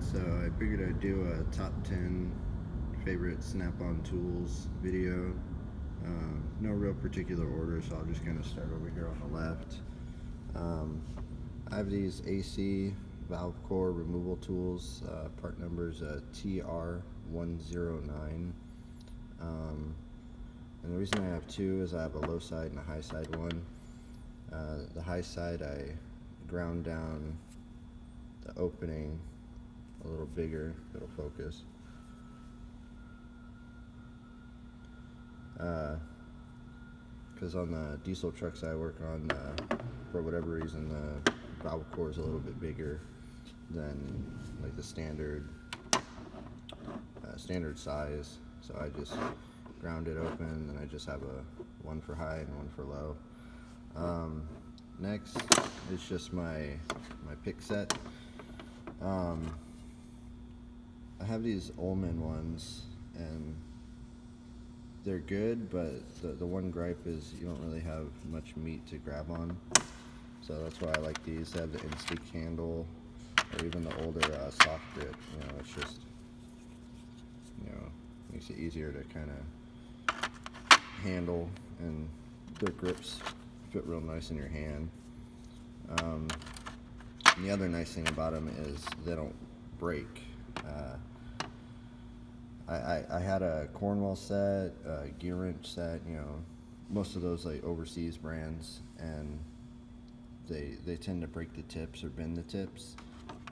Alright, so I figured I'd do a top 10 favorite snap-on tools video. No real particular order, so I'll just kind of start over here on the left. I have these AC valve core removal tools, part numbers TR109. And the reason I have two is I have a low side and a high side one. The high side I ground down the opening a little bigger, it'll focus. Because on the diesel trucks I work on, for whatever reason, the valve core is a little bit bigger than like the standard size. So I just ground it open, and I just have one for high and one for low. Next is just my pick set. I have these Ullman ones, and they're good, but the one gripe is you don't really have much meat to grab on. So that's why I like these. They have the in-stick handle, or even the older soft grip. It's just, makes it easier to kind of handle, and their grips fit real nice in your hand. And the other nice thing about them is they don't break. I had a Cornwall set, a gear wrench set, most of those like overseas brands, and they tend to break the tips or bend the tips.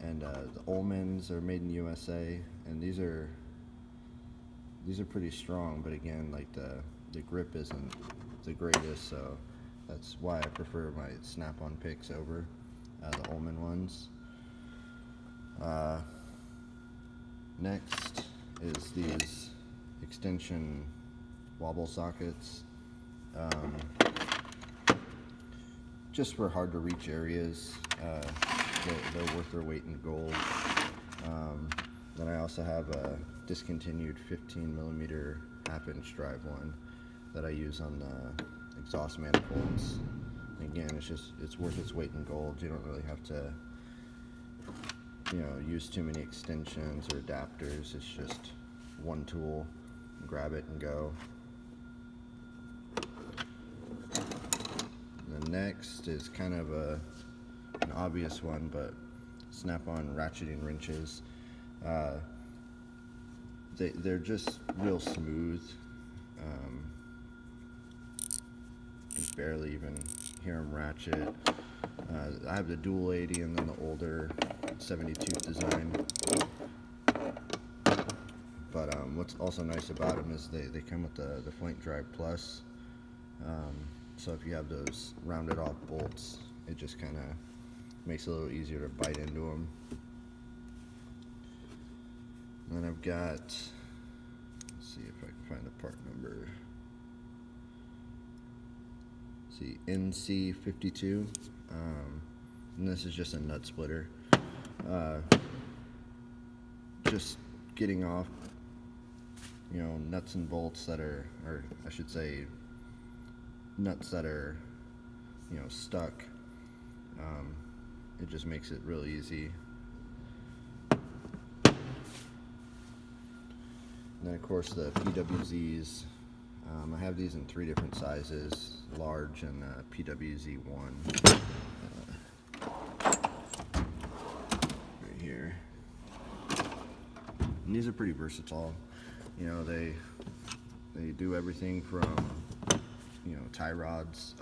And the Ullmans are made in USA, and these are pretty strong, but again, like the grip isn't the greatest, so that's why I prefer my snap-on picks over the Ullman ones. Next is these extension wobble sockets, just for hard to reach areas. They're worth their weight in gold. Then I also have a discontinued 15mm 1/2" drive one that I use on the exhaust manifolds. Again, it's worth its weight in gold. You don't really have to use too many extensions or adapters. It's just one tool, grab it and go. The next is kind of an obvious one, but snap-on ratcheting wrenches. They're just real smooth. You can barely even hear them ratchet. I have the dual 80 and then the older 70-tooth design. But what's also nice about them is they come with the Flank Drive Plus. So if you have those rounded off bolts, it just kind of makes it a little easier to bite into them. And then I've got, let's see if I can find the part number. See, NC52, and this is just a nut splitter. Just getting off, nuts and bolts that are, or I should say, nuts that are, stuck. It just makes it real easy. And then of course the PWZs. I have these in 3 different sizes, large and PWZ1. Right here. And these are pretty versatile. They do everything from tie rods.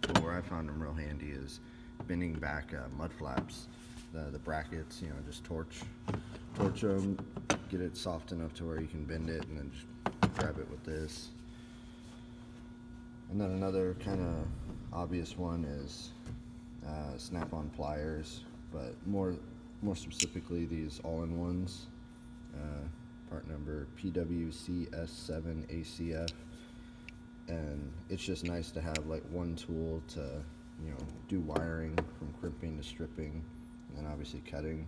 But where I found them real handy is bending back mud flaps, the brackets. Just torch them, get it soft enough to where you can bend it, and then just grab it with this. And then another kind of obvious one is snap-on pliers, but more specifically these all-in-ones, part number PWCS7ACF, and it's just nice to have like one tool to do wiring from crimping to stripping, and then obviously cutting.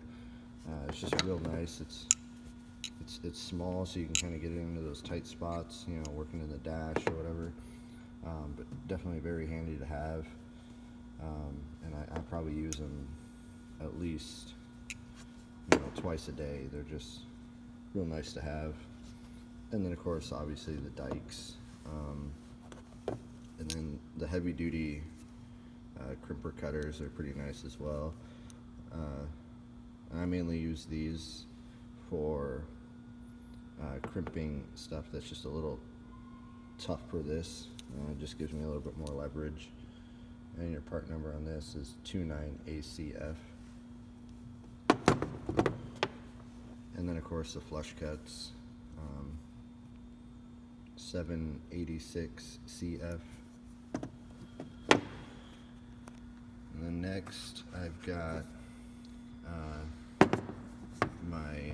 It's just real nice. It's small, so you can kind of get it into those tight spots, working in the dash or whatever. But definitely very handy to have. And I probably use them at least twice a day. They're just real nice to have. And then of course, obviously the dikes, and then the heavy duty crimper cutters are pretty nice as well. I mainly use these for crimping stuff that's just a little tough for this. It just gives me a little bit more leverage. And your part number on this is 29ACF. And then of course the flush cuts, 786CF. And then next I've got my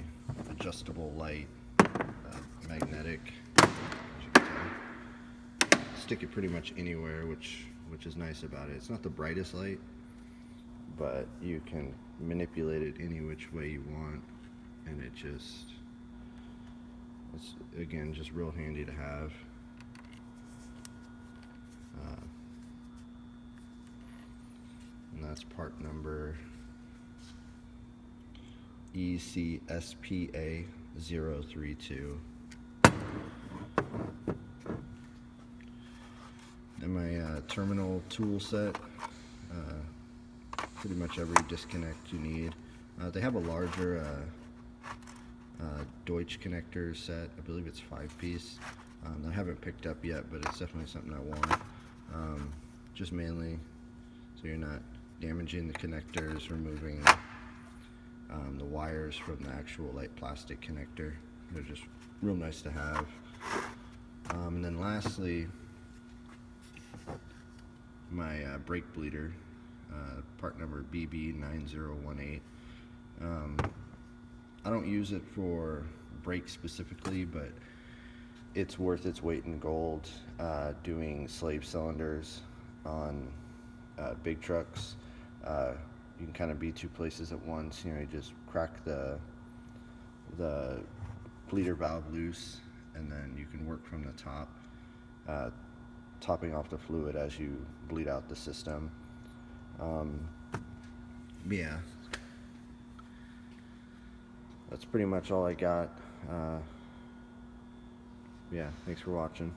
adjustable light, magnetic. As you can tell, stick it pretty much anywhere, which is nice about it. It's not the brightest light, but you can manipulate it any which way you want, and it's again just real handy to have. And that's part number ECSPA 032. And my terminal tool set, pretty much every disconnect you need. They have a larger Deutsch connector set. I believe it's 5-piece. I haven't picked up yet, but it's definitely something I want. Just mainly so you're not damaging the connectors, removing the wires from the actual light plastic connector. They're just real nice to have. And then lastly, my brake bleeder, part number BB9018. I don't use it for brakes specifically, but it's worth its weight in gold doing slave cylinders on big trucks. You can kind of be two places at once. You know, you just crack the bleeder valve loose, and then you can work from the top, topping off the fluid as you bleed out the system. Yeah, that's pretty much all I got. Yeah, thanks for watching.